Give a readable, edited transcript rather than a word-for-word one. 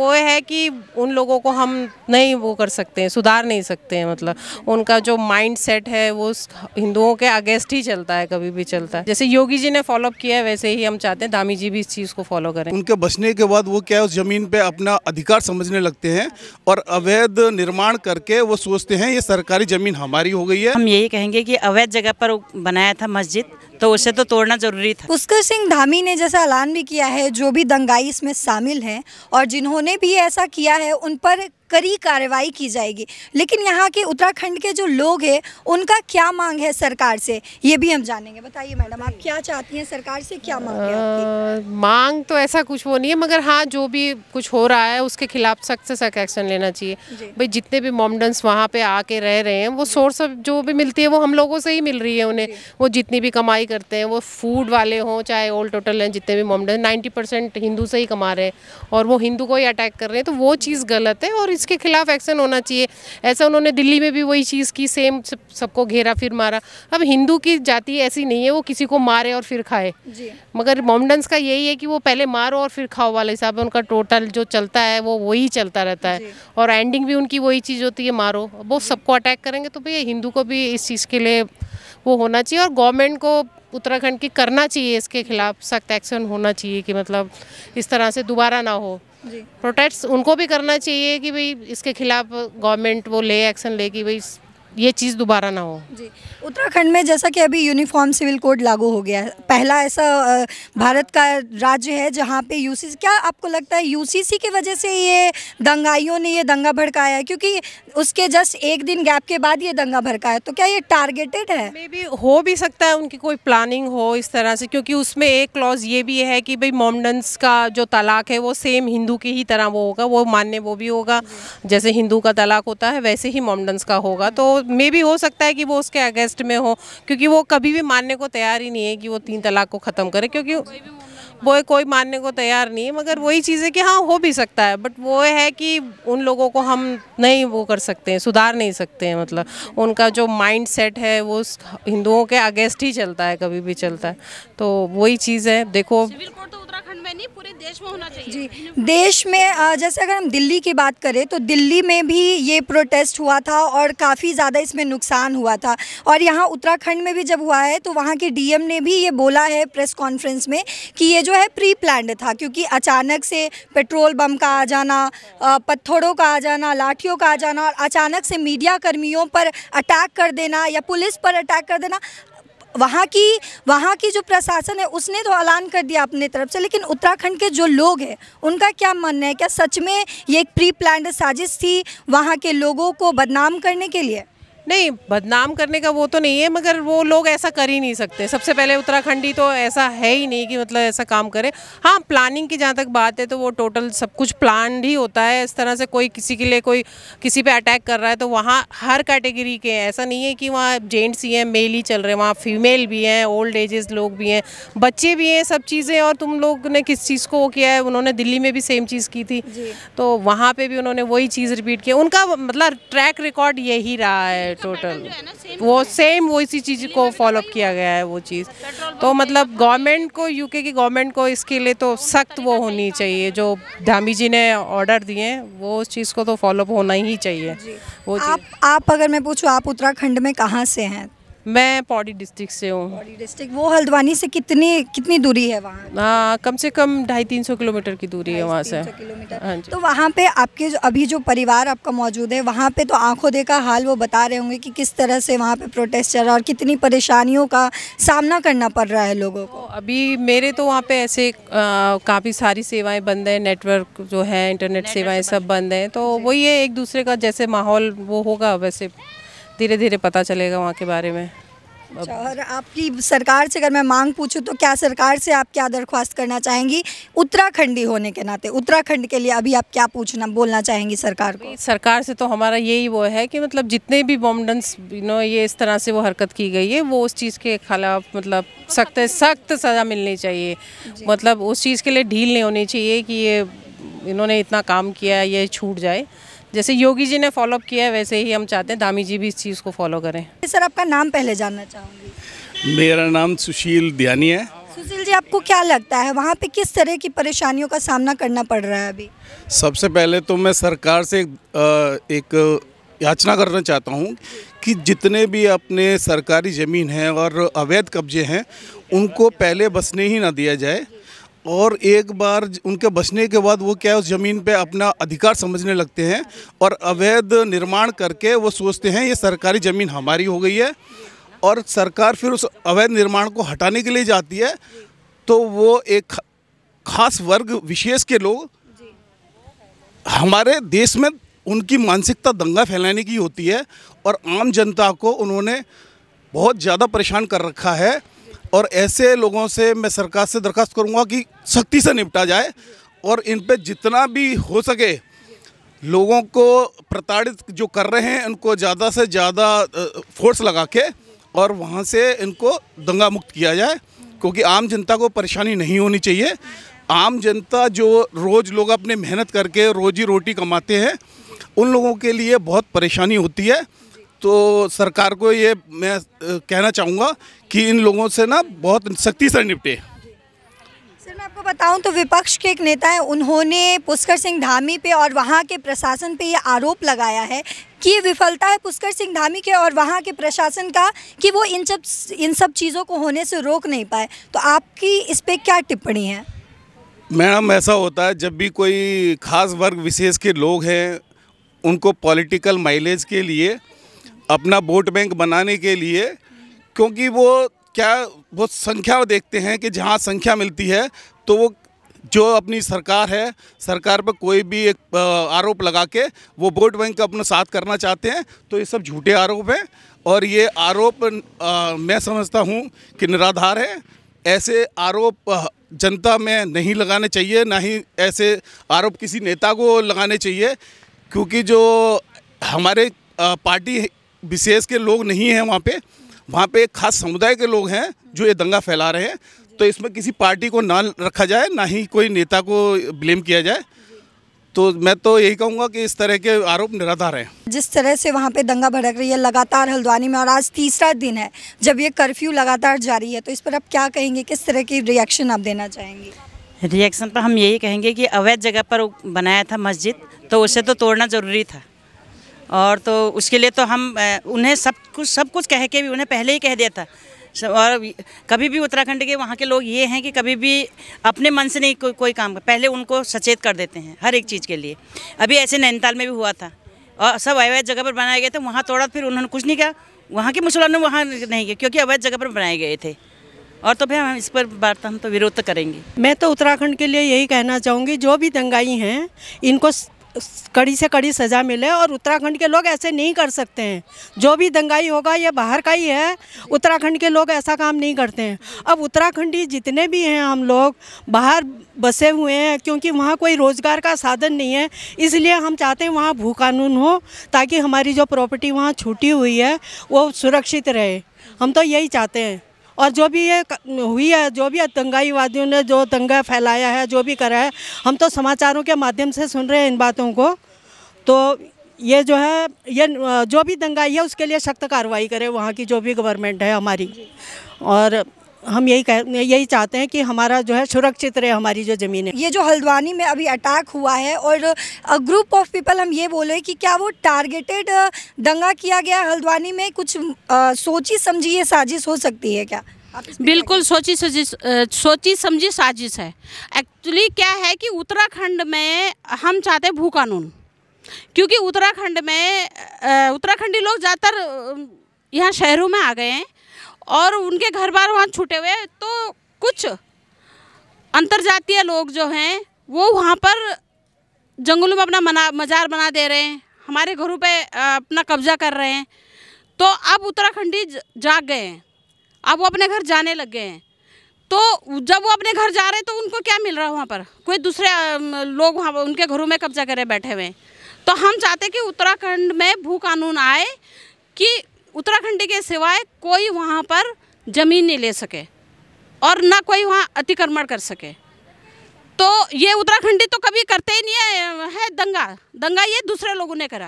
वो है कि उन लोगों को हम नहीं वो कर सकते हैं, सुधार नहीं सकते हैं। मतलब उनका जो माइंड सेट है वो हिंदुओं के अगेंस्ट ही चलता है, कभी भी चलता है। जैसे योगी जी ने फॉलो किया है वैसे ही हम चाहते हैं धामी जी भी इस चीज़ को फॉलो करें। उनके बचने के बाद वो क्या है, उस ज़मीन पे अपना अधिकार समझने लगते हैं और अवैध निर्माण करके वो सोचते हैं ये सरकारी ज़मीन हमारी हो गई है। हम यही कहेंगे कि अवैध जगह पर बनाया था मस्जिद, तो उसे तो तोड़ना जरूरी था। पुष्कर सिंह धामी ने जैसा ऐलान भी किया है, जो भी दंगाई इसमें शामिल हैं और जिन्होंने भी ऐसा किया है उन पर कड़ी कार्रवाई की जाएगी। लेकिन यहाँ के उत्तराखंड के जो लोग हैं उनका क्या मांग है सरकार से, ये भी हम जानेंगे। बताइए मैडम, आप क्या चाहती हैं, सरकार से क्या मांग है आपकी? मांग तो ऐसा कुछ वो नहीं है, मगर हाँ जो भी कुछ हो रहा है उसके खिलाफ सख्त से सख्त एक्शन लेना चाहिए। भाई जितने भी मोमडन्स वहाँ पे आके रह रहे हैं वो सोर्स जो भी मिलती है वो हम लोगों से ही मिल रही है उन्हें। वो जितनी भी कमाई करते हैं, वो फूड वाले हों चाहे ऑल टोटल हैं, जितने भी मोमडन 90% हिंदू से ही कमा रहे हैं और वो हिंदू को ही अटैक कर रहे हैं, तो वो चीज़ गलत है और इसके खिलाफ एक्शन होना चाहिए। ऐसा उन्होंने दिल्ली में भी वही चीज़ की, सेम सबको घेरा फिर मारा। अब हिंदू की जाति ऐसी नहीं है वो किसी को मारे और फिर खाए, मगर मोमडन्स का यही है कि वो पहले मारो और फिर खाओ वाला हिसाब है उनका। टोटल जो चलता है वो वही चलता रहता है और एंडिंग भी उनकी वही चीज़ होती है, मारो। वो सबको अटैक करेंगे तो भैया हिंदू को भी इस चीज़ के लिए वो होना चाहिए और गवर्नमेंट को उत्तराखंड की करना चाहिए, इसके खिलाफ सख्त एक्शन होना चाहिए कि मतलब इस तरह से दोबारा ना हो। प्रोटेस्ट उनको भी करना चाहिए कि भाई इसके खिलाफ गवर्नमेंट वो ले एक्शन ले कि भाई ये चीज़ दोबारा ना हो। जी, उत्तराखंड में जैसा कि अभी यूनिफॉर्म सिविल कोड लागू हो गया है, पहला ऐसा भारत का राज्य है जहां पे यूसीसी, क्या आपको लगता है यूसीसी की वजह से ये दंगाइयों ने ये दंगा भड़काया है? क्योंकि उसके जस्ट एक दिन गैप के बाद ये दंगा भड़काया, तो क्या ये टारगेटेड है? मे बी हो भी सकता है उनकी कोई प्लानिंग हो इस तरह से, क्योंकि उसमें एक क्लॉज ये भी है कि भाई मोमडन्स का जो तलाक है वो सेम हिंदू की ही तरह वो होगा, वो मान्य वो भी होगा। जैसे हिंदू का तलाक होता है वैसे ही मोमडन्स का होगा, तो मे भी हो सकता है कि वो उसके अगेंस्ट में हो, क्योंकि वो कभी भी मानने को तैयार ही नहीं है कि वो 3 तलाक को ख़त्म करे, क्योंकि वो कोई मानने को तैयार नहीं है। मगर वही चीज़ है कि हाँ हो भी सकता है, बट वो है कि उन लोगों को हम नहीं वो कर सकते हैं, सुधार नहीं सकते हैं। मतलब उनका जो माइंड सेट है वो हिंदुओं के अगेंस्ट ही चलता है, कभी भी चलता है। तो वही चीज़ है। देखो सिविल कोड तो उत्तराखंड में नहीं पूरे देश में होना चाहिए। जी, देश में जैसे अगर हम दिल्ली की बात करें तो दिल्ली में भी ये प्रोटेस्ट हुआ था और काफ़ी ज़्यादा इसमें नुकसान हुआ था। और यहाँ उत्तराखंड में भी जब हुआ है तो वहाँ के डीएम ने भी ये बोला है प्रेस कॉन्फ्रेंस में कि ये जो है प्री प्लान्ड था, क्योंकि अचानक से पेट्रोल बम का आ जाना, पत्थरों का आ जाना, लाठियों का आ जाना और अचानक से मीडिया कर्मियों पर अटैक कर देना या पुलिस पर अटैक कर देना। वहाँ की जो प्रशासन है उसने तो ऐलान कर दिया अपनी तरफ से, लेकिन उत्तराखंड के जो लोग हैं उनका क्या मानना है? क्या सच में ये एक प्री प्लान्ड साजिश थी वहाँ के लोगों को बदनाम करने के लिए? नहीं, बदनाम करने का वो तो नहीं है, मगर वो लोग ऐसा कर ही नहीं सकते। सबसे पहले उत्तराखंडी तो ऐसा है ही नहीं कि मतलब ऐसा काम करे। हाँ, प्लानिंग की जहाँ तक बात है तो वो टोटल सब कुछ प्लान ही होता है। इस तरह से कोई किसी के लिए कोई किसी पे अटैक कर रहा है तो वहाँ हर कैटेगरी के हैं, ऐसा नहीं है कि वहाँ जेंट्स ही हैं मेल ही चल रहे हैं, वहाँ फीमेल भी हैं, ओल्ड एजेस लोग भी हैं, बच्चे भी हैं, सब चीज़ें। और तुम लोग ने किस चीज़ को वो किया है, उन्होंने दिल्ली में भी सेम चीज़ की थी तो वहाँ पर भी उन्होंने वही चीज़ रिपीट किया। उनका मतलब ट्रैक रिकॉर्ड यही रहा है टोटल, वो सेम वो इसी चीज़ को फॉलोअप किया गया है वो चीज़। तो मतलब गवर्नमेंट को, यूके की गवर्नमेंट को इसके लिए तो सख्त वो होनी चाहिए। जो धामी जी ने ऑर्डर दिए हैं वो उस चीज़ को तो फॉलोअप होना ही चाहिए वो आप अगर मैं पूछूं, आप उत्तराखंड में कहाँ से हैं? मैं पौड़ी डिस्ट्रिक्ट से हूँ। पौड़ी डिस्ट्रिक्ट, वो हल्द्वानी से कितनी दूरी है वहाँ? कम से कम 250-300 किलोमीटर की दूरी है वहाँ से। हाँ जी। तो वहाँ पे आपके अभी जो परिवार आपका मौजूद है वहाँ पे, तो आंखों देखा हाल वो बता रहे होंगे कि किस तरह से वहाँ पे प्रोटेस्ट चल रहा है और कितनी परेशानियों का सामना करना पड़ रहा है लोगों को। अभी मेरे तो वहाँ पे ऐसे काफ़ी सारी सेवाएँ बंद हैं, नेटवर्क जो है, इंटरनेट सेवाएँ सब बंद हैं। तो वही है, एक दूसरे का जैसे माहौल वो होगा वैसे धीरे धीरे पता चलेगा वहाँ के बारे में। अच्छा, और आपकी सरकार से अगर मैं मांग पूछूं तो क्या सरकार से आप क्या दरख्वास्त करना चाहेंगी उत्तराखंडी होने के नाते? उत्तराखंड के लिए अभी आप क्या बोलना चाहेंगी सरकार को? सरकार से तो हमारा यही वो है कि मतलब जितने भी मोमडन्स ये इस तरह से वो हरकत की गई है वो उस चीज़ के खिलाफ मतलब सख्त सज़ा मिलनी चाहिए। मतलब उस चीज़ के लिए ढील नहीं होनी चाहिए कि ये इन्होंने इतना काम किया है ये छूट जाए। जैसे योगी जी ने फॉलो किया है वैसे ही हम चाहते हैं धामी जी भी इस चीज़ को फॉलो करें। सर, आपका नाम पहले जानना चाहूँगी। मेरा नाम सुशील दयानी है। सुशील जी, आपको क्या लगता है वहाँ पे किस तरह की परेशानियों का सामना करना पड़ रहा है अभी? सबसे पहले तो मैं सरकार से एक याचना करना चाहता हूँ कि जितने भी अपने सरकारी ज़मीन हैं और अवैध कब्जे हैं उनको पहले बसने ही ना दिया जाए, और एक बार उनके बसने के बाद वो क्या उस ज़मीन पे अपना अधिकार समझने लगते हैं और अवैध निर्माण करके वो सोचते हैं ये सरकारी ज़मीन हमारी हो गई है, और सरकार फिर उस अवैध निर्माण को हटाने के लिए जाती है। तो वो एक खास वर्ग विशेष के लोग हमारे देश में उनकी मानसिकता दंगा फैलाने की होती है, और आम जनता को उन्होंने बहुत ज़्यादा परेशान कर रखा है। और ऐसे लोगों से मैं सरकार से दरख्वास्त करूंगा कि सख्ती से निपटा जाए, और इन पे जितना भी हो सके लोगों को प्रताड़ित जो कर रहे हैं उनको ज़्यादा से ज़्यादा फोर्स लगा के और वहाँ से इनको दंगा मुक्त किया जाए, क्योंकि आम जनता को परेशानी नहीं होनी चाहिए। आम जनता जो रोज़ लोग अपने मेहनत करके रोजी रोटी कमाते हैं उन लोगों के लिए बहुत परेशानी होती है। तो सरकार को ये मैं कहना चाहूँगा कि इन लोगों से ना बहुत सख्ती से निपटे। सर, मैं आपको बताऊं तो विपक्ष के एक नेता हैं, उन्होंने पुष्कर सिंह धामी पे और वहाँ के प्रशासन पे ये आरोप लगाया है कि ये विफलता है पुष्कर सिंह धामी के और वहाँ के प्रशासन का कि वो इन सब चीज़ों को होने से रोक नहीं पाए। तो आपकी इस पर क्या टिप्पणी है? मैडम, ऐसा होता है जब भी कोई खास वर्ग विशेष के लोग हैं उनको पॉलिटिकल माइलेज के लिए, अपना वोट बैंक बनाने के लिए, क्योंकि वो संख्या देखते हैं कि जहाँ संख्या मिलती है तो वो जो अपनी सरकार है, सरकार पर कोई भी एक आरोप लगा के वो वोट बैंक अपना साथ करना चाहते हैं। तो ये सब झूठे आरोप हैं, और ये आरोप मैं समझता हूँ कि निराधार है। ऐसे आरोप जनता में नहीं लगाने चाहिए, ना ही ऐसे आरोप किसी नेता को लगाने चाहिए, क्योंकि जो हमारे पार्टी विशेष के लोग नहीं हैं वहाँ पे एक खास समुदाय के लोग हैं जो ये दंगा फैला रहे हैं। तो इसमें किसी पार्टी को ना रखा जाए, ना ही कोई नेता को ब्लेम किया जाए। तो मैं तो यही कहूँगा कि इस तरह के आरोप निराधार हैं। जिस तरह से वहाँ पे दंगा भड़क रही है लगातार हल्द्वानी में, और आज तीसरा दिन है जब ये कर्फ्यू लगातार जारी है, तो इस पर आप क्या कहेंगे? किस तरह की रिएक्शन आप देना चाहेंगे? रिएक्शन पर हम यही कहेंगे कि अवैध जगह पर बनाया था मस्जिद, तो उसे तो तोड़ना ज़रूरी था, और तो उसके लिए तो हम उन्हें सब कुछ कह के भी उन्हें पहले ही कह दिया था। और कभी भी उत्तराखंड के वहाँ के लोग ये हैं कि कभी भी अपने मन से नहीं कोई काम, पहले उनको सचेत कर देते हैं हर एक चीज़ के लिए। अभी ऐसे नैनीताल में भी हुआ था, और सब अवैध जगह पर बनाए गए थे, वहाँ तोड़ा, फिर उन्होंने कुछ नहीं किया, वहाँ के मुसलमानों ने वहाँ नहीं किया क्योंकि अवैध जगह पर बनाए गए थे। और तो फिर हम इस पर वार्ता हम तो विरोध करेंगे। मैं तो उत्तराखंड के लिए यही कहना चाहूँगी, जो भी दंगाई हैं इनको कड़ी से कड़ी सज़ा मिले, और उत्तराखंड के लोग ऐसे नहीं कर सकते हैं। जो भी दंगाई होगा ये बाहर का ही है, उत्तराखंड के लोग ऐसा काम नहीं करते हैं। अब उत्तराखंडी जितने भी हैं हम लोग बाहर बसे हुए हैं, क्योंकि वहाँ कोई रोज़गार का साधन नहीं है, इसलिए हम चाहते हैं वहाँ भू कानून हो, ताकि हमारी जो प्रॉपर्टी वहाँ छूटी हुई है वो सुरक्षित रहे। हम तो यही चाहते हैं। और जो भी ये हुई है, जो भी दंगाईवादियों ने जो दंगा फैलाया है, जो भी करा है, हम तो समाचारों के माध्यम से सुन रहे हैं इन बातों को। तो ये जो है, ये जो भी दंगाई है उसके लिए सख्त कार्रवाई करे वहाँ की जो भी गवर्नमेंट है हमारी। और हम यही चाहते हैं कि हमारा जो है सुरक्षित रहे हमारी जो ज़मीन है। ये जो हल्द्वानी में अभी अटैक हुआ है, और ग्रुप ऑफ पीपल, हम ये बोले कि क्या वो टारगेटेड दंगा किया गया हल्द्वानी में? कुछ सोची समझी ये साजिश हो सकती है क्या? बिल्कुल सोची समझी साजिश है। एक्चुअली क्या है कि उत्तराखंड में हम चाहते हैं भू कानून, क्योंकि उत्तराखंड में उत्तराखंडी लोग ज़्यादातर यहाँ शहरों में आ गए हैं और उनके घर बार वहाँ छूटे हुए, तो कुछ अंतर्जातीय लोग जो हैं वो वहाँ पर जंगलों में अपना मज़ार बना दे रहे हैं, हमारे घरों पे अपना कब्जा कर रहे हैं। तो अब उत्तराखंडी जाग गए हैं, अब वो अपने घर जाने लग गए हैं। तो जब वो अपने घर जा रहे हैं तो उनको क्या मिल रहा है? वहाँ पर कोई दूसरे लोग वहाँ उनके घरों में कब्जा करे बैठे हुए हैं। तो हम चाहते हैं कि उत्तराखंड में भू कानून आए कि उत्तराखंड के सिवाय कोई वहाँ पर ज़मीन नहीं ले सके और ना कोई वहाँ अतिक्रमण कर सके। तो ये उत्तराखंडी तो कभी करते ही नहीं है दंगा ये दूसरे लोगों ने करा।